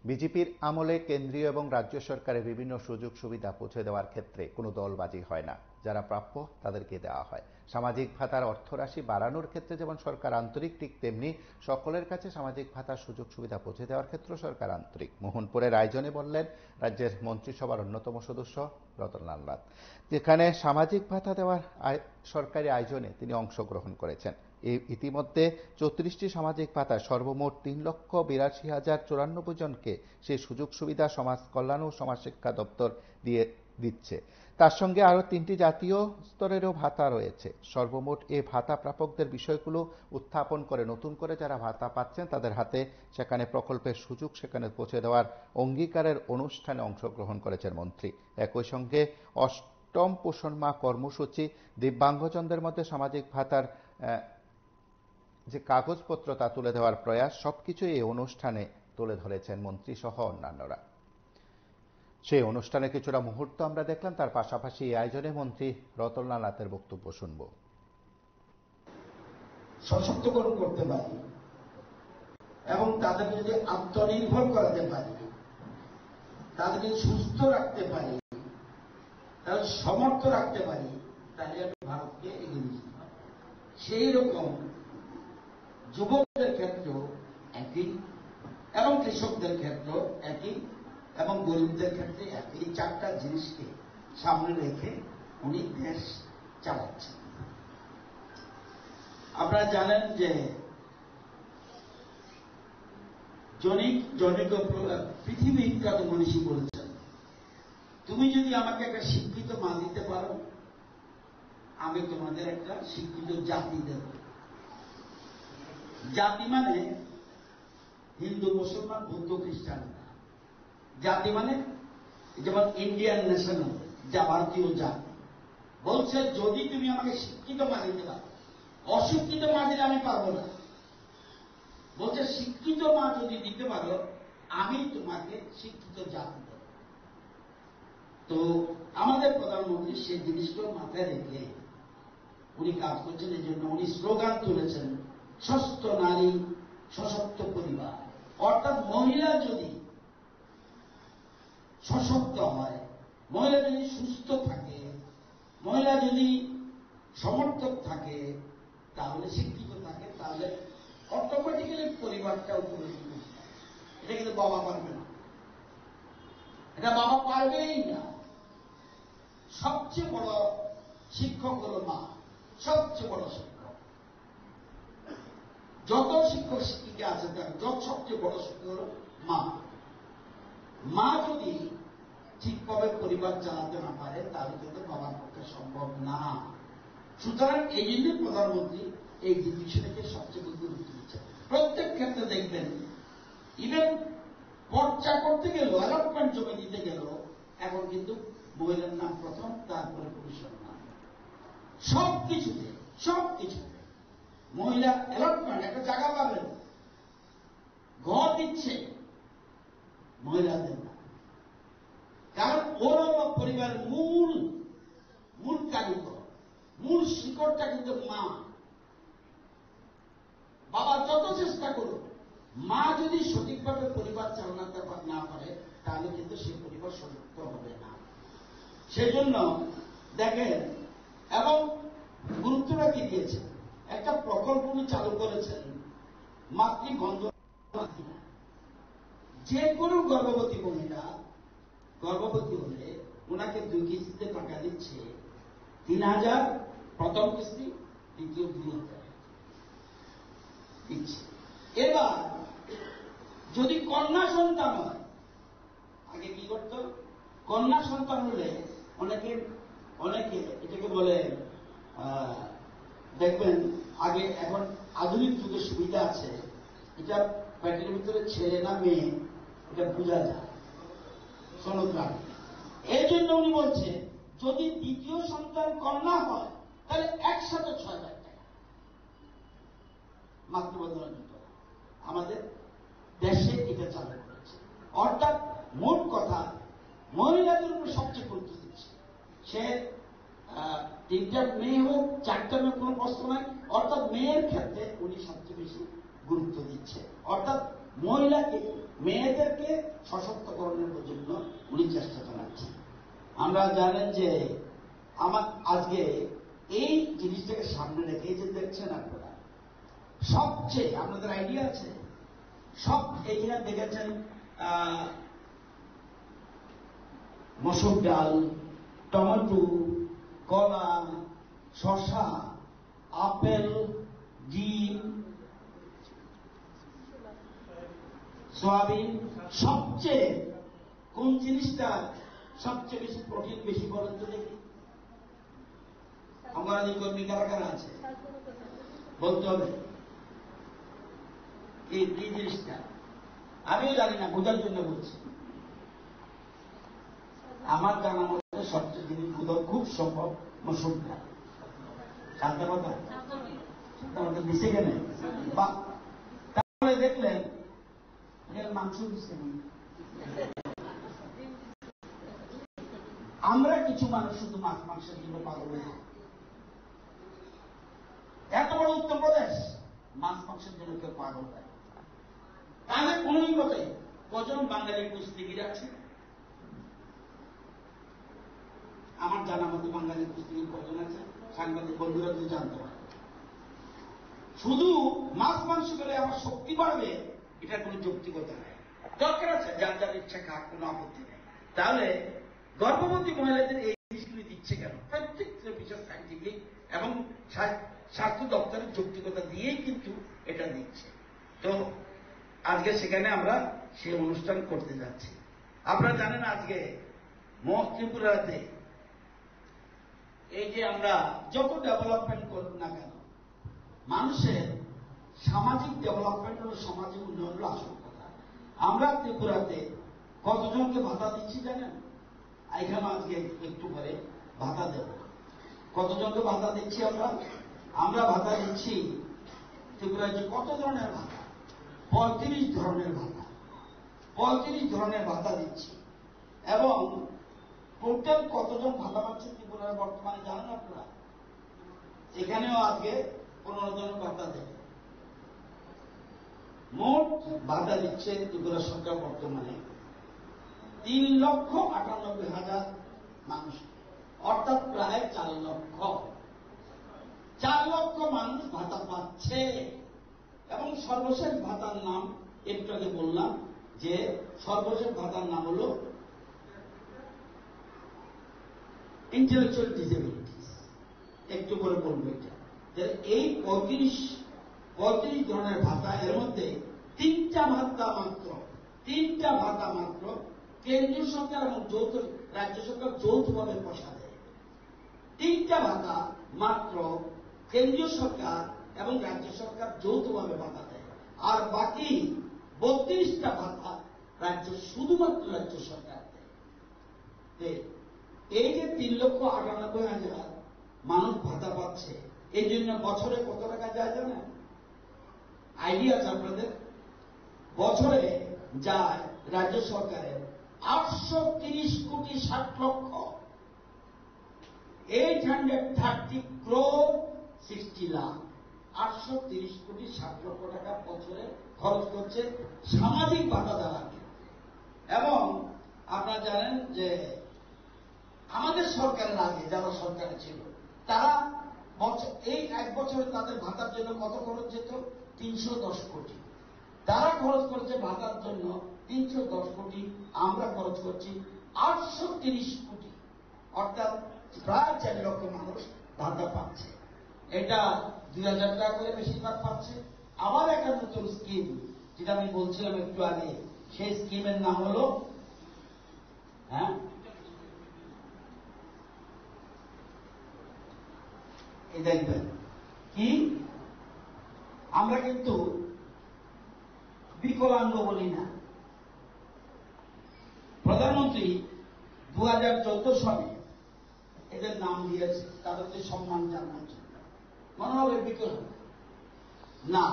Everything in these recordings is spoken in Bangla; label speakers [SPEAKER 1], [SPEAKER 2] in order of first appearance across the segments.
[SPEAKER 1] বিজেপির আমলে কেন্দ্রীয় এবং রাজ্য সরকারের বিভিন্ন সুযোগ সুবিধা পৌঁছে দেওয়ার ক্ষেত্রে কোনো দলবাজি হয় না, যারা প্রাপ্য তাদেরকে দেওয়া হয়। সামাজিক ভাতার অর্থরাশি বাড়ানোর ক্ষেত্রে যেমন সরকার আন্তরিক, ঠিক তেমনি সকলের কাছে সামাজিক ভাতার সুযোগ সুবিধা পৌঁছে দেওয়ার ক্ষেত্রে সরকার আন্তরিক। মোহনপুরের আয়োজনে বললেন রাজ্যের মন্ত্রিসভার অন্যতম সদস্য রতনলাল নাথ। যেখানে সামাজিক ভাতা দেওয়ার সরকারি আয়োজনে তিনি অংশগ্রহণ করেছেন। ইতিমধ্যে 34টি সামাজিক ভাতা সর্বমোট 3,82,094 জনকে সেই সুযোগ সুবিধা সমাজ কল্যাণ ও সমাজ শিক্ষা দপ্তর দিচ্ছে। তার সঙ্গে আরো 3টি জাতীয় স্তরেরও ভাতা রয়েছে। সর্বমোট এই ভাতা প্রাপকদের বিষয়গুলো উত্থাপন করে নতুন করে যারা ভাতা পাচ্ছেন তাদের হাতে সেখানে প্রকল্পের সুযোগ সেখানে পৌঁছে দেওয়ার অঙ্গীকারের অনুষ্ঠানে অংশগ্রহণ করেছেন মন্ত্রী। একই সঙ্গে অষ্টম পোষণ মা কর্মসূচি, দিব্যাঙ্গজনদের মধ্যে সামাজিক ভাতার যে কাগজপত্র তা তুলে দেওয়ার প্রয়াস, সবকিছু এই অনুষ্ঠানে তুলে ধরেছেন মন্ত্রী সহ অন্যান্যরা। সেই অনুষ্ঠানে কিছুটা মুহূর্ত আমরা দেখলাম, তার পাশাপাশি এই আয়োজনে মন্ত্রী রতনলাল নাথের বক্তব্য শুনব।
[SPEAKER 2] সশক্তকরণ করতে পারি এবং তাদেরকে যদি আত্মনির্ভর করাতে পারি, তাদেরকে সুস্থ রাখতে পারি, তাদের সমর্থ রাখতে পারি, তাহলে আমি ভারতকে এগিয়ে নিতে পারি। সেই রকম যুবকদের ক্ষেত্রেও একই, এবং কৃষকদের ক্ষেত্রেও একই, এবং গরিবদের ক্ষেত্রে একই। 4টা জিনিসকে সামনে রেখে উনি দেশ চালাচ্ছেন। আপনারা জানেন যে জনৈক পৃথিবীবিখ্যাত মনীষী বলেছেন, তুমি যদি আমাকে একটা শিক্ষিত মা দিতে পারো, আমি তোমাদের একটা শিক্ষিত জাতি দেব। জাতি মানে হিন্দু, মুসলমান, বৌদ্ধ, খ্রিস্টান। জাতি মানে যেমন ইন্ডিয়ান ন্যাশনাল, যা ভারতীয় জাতি। বলছে যদি তুমি আমাকে শিক্ষিত মা দিতে পারো, অশিক্ষিত মা দিলে আমি পারবো না। বলছে শিক্ষিত মা যদি দিতে পারো, আমি তোমাকে শিক্ষিত জাতি দেব। তো আমাদের প্রধানমন্ত্রী সেই জিনিসগুলো মাথায় রেখে উনি কাজ করছেন। এই জন্য উনি স্লোগান তুলেছেন, সুস্থ নারী সশক্ত পরিবার। অর্থাৎ মহিলা যদি সশক্ত হয়, মহিলা যদি সুস্থ থাকে, মহিলা যদি সমর্থক থাকে, তাহলে শিক্ষিত থাকে, তাহলে অটোমেটিক্যালি পরিবারটা উপরে। এটা কিন্তু বাবা পারবে না, এটা বাবা পারবেই না। সবচেয়ে বড় শিক্ষক হল মা, সবচেয়ে বড় শিক্ষক। যত শিক্ষক শিক্ষিকা আছে তার সবচেয়ে বড় শিক্ষক হল মা। মা যদি ঠিকভাবে পরিবার চালাতে না পারে, তাহলে কিন্তু বাবার পক্ষে সম্ভব না। সুতরাং এই জন্য প্রধানমন্ত্রী এই বিষয়টাকে সবচেয়ে গুরুত্ব দিচ্ছেন। প্রত্যেক ক্ষেত্রে দেখবেন, ইভেন পর্চা করতে গেল, অ্যালটমেন্ট জমি দিতে গেল, এখন কিন্তু মহিলার নাম প্রথম, তারপরে পুরুষের নাম। সবকিছুতে মহিলা অ্যালটমেন্ট, একটা জায়গা পাবেন, ঘর দিচ্ছে মহিলাদের নাম। কারণ ওরা পরিবারের মূল কারিগর, মূল শিকড়টা কিন্তু মা। বাবা যত চেষ্টা করুক, মা যদি সঠিকভাবে পরিবার চালাতে না পারে, তাহলে কিন্তু সে পরিবার সশক্ত হবে না। সেজন্য দেখেন, এবং গুরুত্বটা কি দিয়েছেন, একটা প্রকল্প চালু করেছেন, মাতৃবন্ধন। যে কোনো গর্ভবতী মহিলা গর্ভবতী হলে ওনাকে 2 কিস্তিতে টাকা দিচ্ছে, 3,000 প্রথম কিস্তি, দ্বিতীয় 2,000 দিচ্ছে। এবার যদি কন্যা সন্তান হয়, আগে কি করত, কন্যা সন্তান হলে অনেকে এটাকে বলে, দেখবেন আগে, এখন আধুনিক যুগের সুবিধা আছে, এটা প্যাকেটের ভিতরে ছেলে না মেয়ে এটা বোঝা যায়, সোনোগ্রাফি। এই জন্য উনি বলছে, যদি দ্বিতীয় সন্তান কন্যা হয়, তাহলে একসাথে 6,000 টাকা মাতৃবন্ধনা দিতে হয়। আমাদের দেশে এটা চালু করেছে। অর্থাৎ মোট কথা, মহিলাদের উপর সবচেয়ে গুরুত্ব দিচ্ছে। সে 3টা মেয়ে হোক, 4টা মেয়ে, কোনো প্রশ্ন নাই। অর্থাৎ মেয়ের ক্ষেত্রে উনি সবচেয়ে বেশি গুরুত্ব দিচ্ছে। অর্থাৎ মহিলাকে, মেয়েদেরকে সশক্তকরণের জন্য উনি চেষ্টা চালাচ্ছেন। আমরা জানেন যে আমার আজকে এই জিনিসটাকে সামনে রেখে যে দেখছেন আপনারা, সবচেয়ে আপনাদের আইডিয়া আছে, সব এইখানে দেখেছেন মসুর ডাল, টমেটো, কলা, শসা, আপেল, ডিম, সয়াবিন, সবচেয়ে কোন জিনিসটা সবচেয়ে বেশি প্রোটিন বেশি বলেন তো দেখি? অঙ্গরাজি কর্মী কারা কারা আছে বলতে হবে। এই জিনিসটা আমিও জানি না, বোঝার জন্য বলছি। আমার জানা মধ্যে সবচেয়ে জিনিস বোধ খুব সম্ভব মসুর ডাল। জানতে কথা দিছে কেন? বা তাহলে দেখলেন মাংস দিচ্ছে। আমরা কিছু মানুষ শুধু মাছ মাংসের জন্য পাগল হয়ে যায়। এত বড় উত্তরপ্রদেশ, মাছ মাংসের জন্য কেউ পাগল হয়। তাহলে কোন মতে কজন বাঙালি কুস্তিগির আছে? আমার জানা মতো বাঙালি কুস্তিগির কজন আছে? সাংবাদিক বন্ধুরা যদি জানতে পারে। শুধু মাছ মাংস করে আমার শক্তি বাড়বে, এটা কোন যৌক্তিকতা নেই। দরকার আছে যার যার ইচ্ছা খাক, কোনো আপত্তি নেই। তাহলে গর্ভবতী মহিলাদের এই জিনিসগুলি দিচ্ছে কেন? প্রত্যেকটা বিষয় সাইন্টিফিক এবং স্বাস্থ্য দপ্তরের যৌক্তিকতা দিয়েই কিন্তু এটা দিচ্ছে। তো আজকে সেখানে আমরা সেই অনুষ্ঠান করতে যাচ্ছি। আপনারা জানেন আজকে ত্রিপুরাতে এই যে আমরা যত ডেভেলপমেন্ট করব না কেন, মানুষের সামাজিক ডেভেলপমেন্ট হল, সামাজিক উন্নয়ন হল আসল কথা। আমরা ত্রিপুরাতে কতজনকে ভাতা দিচ্ছি জানেন? এখানে আজকে একটু পরে ভাতা দেব। কতজনকে ভাতা দিচ্ছি আমরা? আমরা ভাতা দিচ্ছি ত্রিপুরায় যে কত ধরনের ভাতা, 35 ধরনের ভাতা, 35 ধরনের ভাতা দিচ্ছি। এবং টোটাল কতজন ভাতা পাচ্ছে ত্রিপুরার বর্তমানে জানেন আপনারা? এখানেও আজকে 15 জন ভাতা দেবে। মোট ভাতা দিচ্ছে ত্রিপুরা সরকার বর্তমানে 3,98,000 মানুষ, অর্থাৎ প্রায় 4 লক্ষ। 4 লক্ষ মানুষ ভাতা পাচ্ছে। এবং সর্বশেষ ভাতার নাম একটু আগে বললাম যে সর্বশেষ ভাতার নাম হল ইন্টেলেকচুয়াল ডিসেবিলিটিস। একটু করে বলবো এটা। এই 35 ধরনের ভাতা, এর মধ্যে 3টা ভাতা মাত্র কেন্দ্রীয় সরকার এবং রাজ্য সরকার যৌথভাবে পয়সা দেয়। 3টা ভাতা মাত্র কেন্দ্রীয় সরকার এবং রাজ্য সরকার যৌথভাবে ভাতা দেয়। আর বাকি 32টা ভাতা শুধুমাত্র রাজ্য সরকার দেয়। এই যে 3,98,000 মানুষ ভাতা পাচ্ছে, এই জন্য বছরে কত টাকা যায় জানেন? আইডিয়া আছে আপনাদের? বছরে যায় রাজ্য সরকারের 830,60,00,000, 830 crore 60 lakh, 830,60,00,000 টাকা বছরে খরচ করছে সামাজিক ভাতা দেওয়ার জন্য। এবং আপনারা জানেন যে আমাদের সরকারের আগে যারা সরকারে ছিল, তারা এই 1 বছরে তাদের ভাতার জন্য কত খরচ যেত? 310 কোটি। তারা খরচ করেছে ভাতার জন্য 310 কোটি, আমরা খরচ করছি 830 কোটি। অর্থাৎ প্রায় 4 লক্ষ মানুষ ভাতা পাচ্ছে। এটা 2,000 টাকা করে বেশিরভাগ পাচ্ছে। আবার একটা নতুন স্কিম, যেটা আমি বলছিলাম একটু আগে, সেই স্কিমের নাম হল দেখবেন কি, আমরা কিন্তু বিকলাঙ্গ বলি না। প্রধানমন্ত্রী 2014 সালে এদের নাম দিয়েছে তাদেরকে সম্মান জানানোর জন্য। মনে হবে বিকলাঙ্গ না,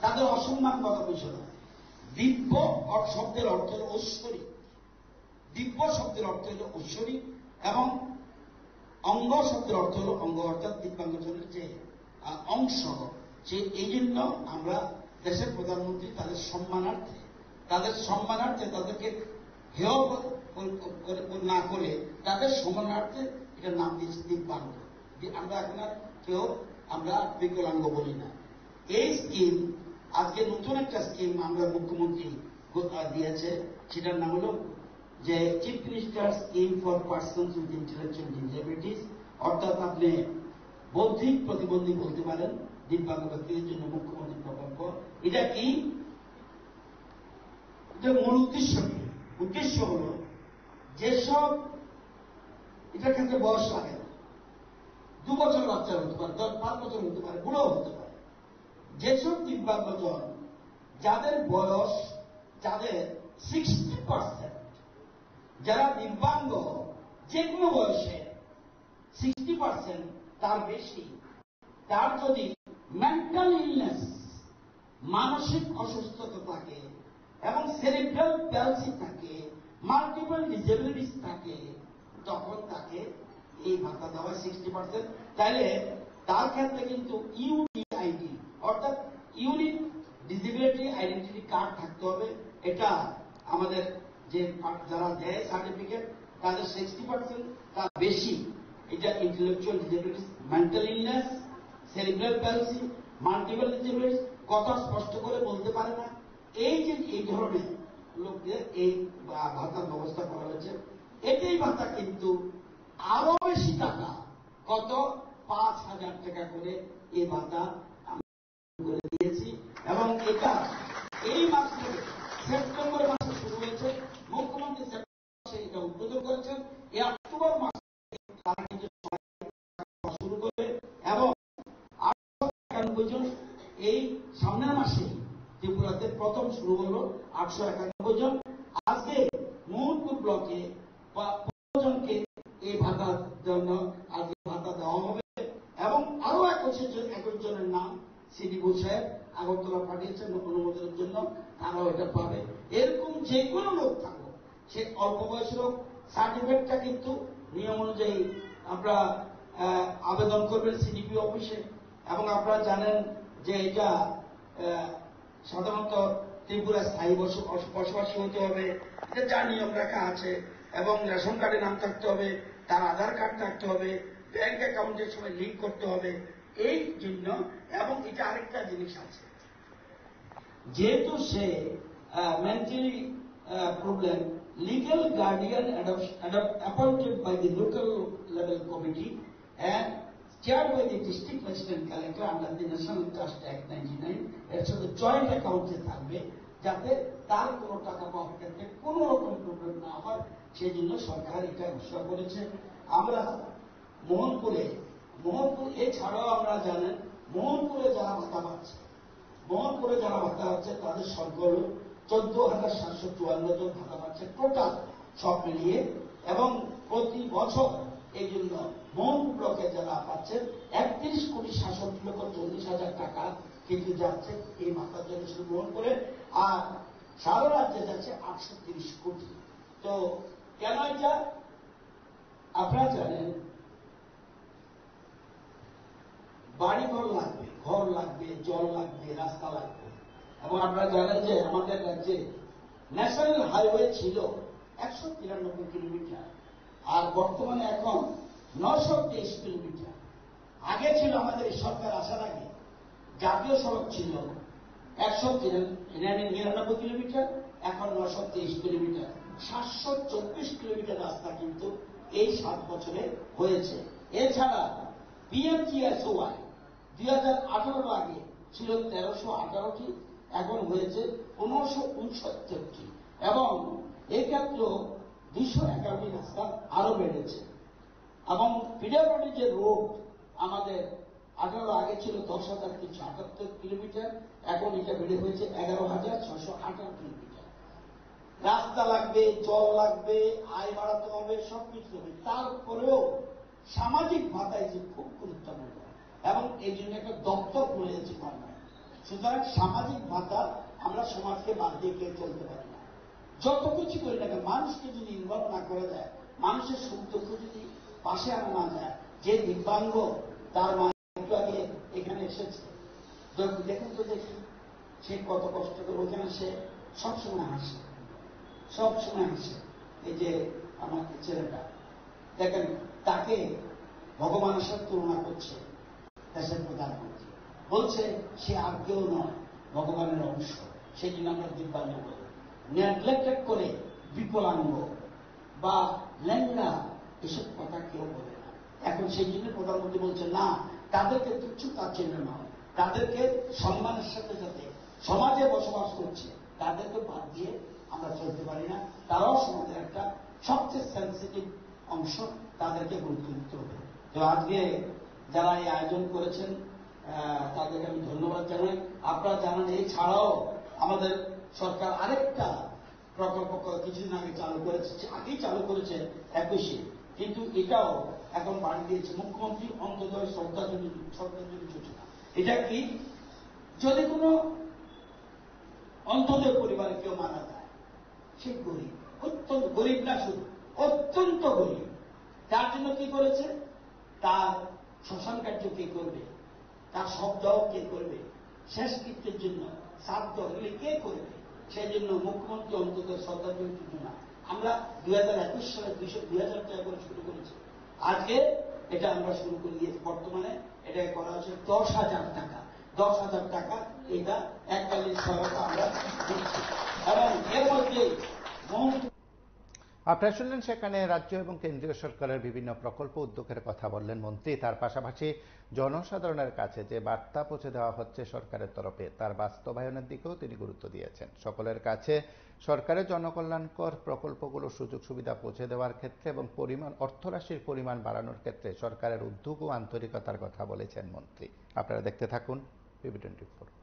[SPEAKER 2] তাদের অসম্মান করা বিষয় নয়। দিব্য শব্দের অর্থ হল ঐশ্বরিক। দিব্য শব্দের অর্থ হল ঐশ্বরিক এবং অঙ্গ শব্দের অর্থ হল অঙ্গ, অর্থাৎ দিব্যাঙ্গজনের যে অংশ। যে এই জন্য আমরা দেশের প্রধানমন্ত্রী তাদের সম্মানার্থে তাদের সম্মানার্থে, তাদেরকে হেয় না করে তাদের সম্মানার্থে এটার নাম দিয়েছে দিব্যাঙ্গ। আমরা এখন আর কেউ আমরা বিকলাঙ্গ বলি না। এই স্কিম আজকে নতুন একটা স্কিম আমরা মুখ্যমন্ত্রী দিয়েছে, সেটার নাম হল যে chief minister scheme for persons with intellectual disabilities, অর্থাৎ আপনি বৌদ্ধিক প্রতিবন্ধী বলতে পারেন, দিব্যাঙ্গ ব্যক্তিদের জন্য মুখ্যমন্ত্রী প্রকল্প। এটা কি? এটা মূল উদ্দেশ্য হল যেসব, এটার ক্ষেত্রে বয়স লাগে না, 2 বছর বাচ্চা হতে পারে, 5 বছর হতে পারে, বুড়ো হতে পারে, যেসব দিব্যাঙ্গজন যাদের বয়স, যাদের 60%, যারা দিব্যাঙ্গ যে কোনো বয়সে 60% তার বেশি, তার যদি মেন্টাল ইলনেস, মানসিক অসুস্থতা থাকে এবং সেরিব্রাল প্যালসি থাকে, মাল্টিপল ডিসেবিলিটিস থাকে, তখন তাকে এই ভাতা দেওয়া 60%। তাইলে তার ক্ষেত্রে কিন্তু ইউডিআইডি অর্থাৎ ইউনিক ডিসেবিলিটি আইডেন্টিটি কার্ড থাকতে হবে। এটা আমাদের যে যারা দেয় সার্টিফিকেট তাদের 60% তার বেশি, এটা intellectual disabilities, mental illness, cerebral palsy, multiple disabilities, কথা স্পষ্ট করে বলতে পারে না, এই যে এই ধরনের লোকদের এই ভাতার ব্যবস্থা করা হয়েছে। এটাই ভাতা কিন্তু আরো বেশি টাকা, কত 5,000 টাকা করে এই ভাতা আমরা করে দিয়েছি। এবং এটা এই মাসে সেপ্টেম্বর মাসে শুরু হয়েছে, মুখ্যমন্ত্রী সেপ্টেম্বর মাসে এটা উদ্বোধন করেছেন। এই অক্টোবর মাসে তারা কিন্তু শুরু করে এবং 891 জন এই সামনের মাসে ত্রিপুরাতে প্রথম শুরু হলো 891 জন। আজকে মোহনপুর ব্লকে 15 জনকে এই ভাতার জন্য আজকে ভাতা দেওয়া হবে এবং আরো 21 জনের নাম সিডিও সাহেব আগরতলা পাঠিয়েছেন অনুমোদনের জন্য, তারাও এটা পাবে। এরকম যে কোনো লোক থাকুক, সে অল্প বয়সের হোক, সার্টিফিকেটটা কিন্তু নিয়ম অনুযায়ী আপনারা আবেদন করবেন সিডিপি অফিসে। এবং আপনারা জানেন যে এটা সাধারণত ত্রিপুরায় স্থায়ী বসবাসী হতে হবে, এটা যা নিয়ম রাখা আছে, এবং রেশন কার্ডে নাম থাকতে হবে, তার আধার কার্ড থাকতে হবে, ব্যাংক অ্যাকাউন্টের সময় লিঙ্ক করতে হবে এই জন্য। এবং এটা আরেকটা জিনিস আছে, যেহেতু সে mentally problem, legal guardian appointed by the local level committee and chaired by the district assistant collector under the National Trust Act 99, এর সাথে জয়েন্ট অ্যাকাউন্টে থাকবে, যাতে তার কোনো টাকা পাওয়ার ক্ষেত্রে কোনো রকম প্রবলেম না হয়, সেই জন্য সরকার এটা ঘোষণা করেছে। আমরা মোহনপুর এছাড়াও আমরা জানেন মোহনপুরে যারা ভাতা পাচ্ছে, তাদের সংখ্যা হল 14,754 জন ভাতা পাচ্ছে টোটাল সব মিলিয়ে। এবং প্রতি বছর এই জন্য মোহনপুর ব্লকে যারা পাচ্ছেন 31,66,40,000 টাকা কিন্তু যাচ্ছে এই ভাতার জন্য শুধু গ্রহণ করে, আর সারা রাজ্যে যাচ্ছে 830 কোটি। তো কেন এটা? আপনারা জানেন বাড়িঘর লাগবে, ঘর লাগবে, জল লাগবে, রাস্তা লাগবে। এবং আপনারা জানেন যে আমাদের রাজ্যে ন্যাশনাল হাইওয়ে ছিল 193 কিলোমিটার, আর বর্তমানে এখন 923 কিলোমিটার। আগে ছিল আমাদের এই সরকার আসার আগে জাতীয় সড়ক ছিল 199 কিলোমিটার, এখন 923 কিলোমিটার। 724 কিলোমিটার রাস্তা কিন্তু এই 7 বছরে হয়েছে। এছাড়া পিএমজিএসওয়াই 2018 আগে ছিল 1318টি, এখন হয়েছে 1569টি, এবং এক্ষেত্রেও 251টি রাস্তা আরো বেড়েছে। এবং পিডব্লিউডি যে রোড আমাদের 18 আগে ছিল 10,378 কিলোমিটার, এখন এটা বেড়ে হয়েছে 11,618 কিলোমিটার। রাস্তা লাগবে, জল লাগবে, আয় বাড়াতে হবে, সবকিছু হবে। তারপরেও সামাজিক ভাতা যে খুব গুরুত্বপূর্ণ, এবং এই জন্য একটা দপ্তর খুলেছে গভর্নমেন্ট। সুতরাং সামাজিক ভাতা আমরা সমাজকে বাদ দিয়ে কেউ চলতে পারি না। যত কিছু করি না, মানুষকে যদি ইনভলভ না করা যায়, মানুষের সুখ দুঃখ যদি পাশে আনা না যায়, যে দিব্যাঙ্গ তার মা একটু আগে এখানে এসেছে, দেখুন তো দেখি সে কত কষ্ট করে ওখানে সে সবসময় হাসে, সবসময় হাসে। এই যে আমার ছেলেটা দেখেন, তাকে ভগবানের সাথে তুলনা করছে দেশের প্রধানমন্ত্রী, বলছে সে আর কেউ নয়, ভগবানের অংশ, সেই জন্য আমরা দিব্যাঙ্গ বলি। নেগলেক্টেড করে বিকলাঙ্গ বা ল্যাংড়া এসব কথা কেউ বলে না। এখন সেই জন্য প্রধানমন্ত্রী বলছে না, তাদেরকে তুচ্ছ তাচ্ছিল্য নয়, তাদেরকে সম্মানের সাথে সাথে সমাজে বসবাস করছে, তাদেরকে বাদ দিয়ে আমরা চলতে পারি না। তারাও সমাজের একটা সবচেয়ে সেন্সিটিভ অংশ, তাদেরকে গুরুত্ব দিতে হবে। তো আজকে যারা এই আয়োজন করেছেন তাদেরকে আমি ধন্যবাদ জানাই। আপনারা জানান, এছাড়াও আমাদের সরকার আরেকটা প্রকল্প কিছুদিন আগে চালু করেছে, আগেই চালু করেছে 21-এ, কিন্তু এটাও এখন বাড়ি দিয়েছে মুখ্যমন্ত্রী অন্তর্দয় শ্রদ্ধাঞ্জলি যোজনা। এটা কি, যদি কোনো অন্তর্দয় পরিবারে কেউ মারা যায়, সে গরিব, অত্যন্ত গরিব না শুধু, অত্যন্ত গরিব, তার জন্য কি করেছে, তার শ্মশান কার্য কে করবে, তার শবদাহ কে করবে, শেষকৃত্যের জন্য শ্রাদ্ধ এগুলি কে করবে, সেই জন্য মুখ্যমন্ত্রী অন্তর্দয় শ্রদ্ধাঞ্জলি যোজনা আমরা 2021 সালে 2,000 টাকা করে শুরু করেছি। আজকে এটা আমরা শুরু করে দিয়েছি, বর্তমানে এটাকে করা হচ্ছে 10,000 টাকা। 10,000 টাকা এটা এককালীন সহায়তা আমরা দিচ্ছি, এবং এর মধ্যে
[SPEAKER 1] আপনারা শুনলেন সেখানে রাজ্য এবং কেন্দ্রীয় সরকারের বিভিন্ন প্রকল্প উদ্যোগের কথা বললেন মন্ত্রী। তার পাশাপাশি জনসাধারণের কাছে যে বার্তা পৌঁছে দেওয়া হচ্ছে সরকারের তরফে, তার বাস্তবায়নের দিকেও তিনি গুরুত্ব দিয়েছেন। সকলের কাছে সরকারের জনকল্যাণকর প্রকল্পগুলো সুযোগ সুবিধা পৌঁছে দেওয়ার ক্ষেত্রে এবং অর্থরাশির পরিমাণ বাড়ানোর ক্ষেত্রে সরকারের উদ্যোগ ও আন্তরিকতার কথা বলেছেন মন্ত্রী। আপনারা দেখতে থাকুন PB24।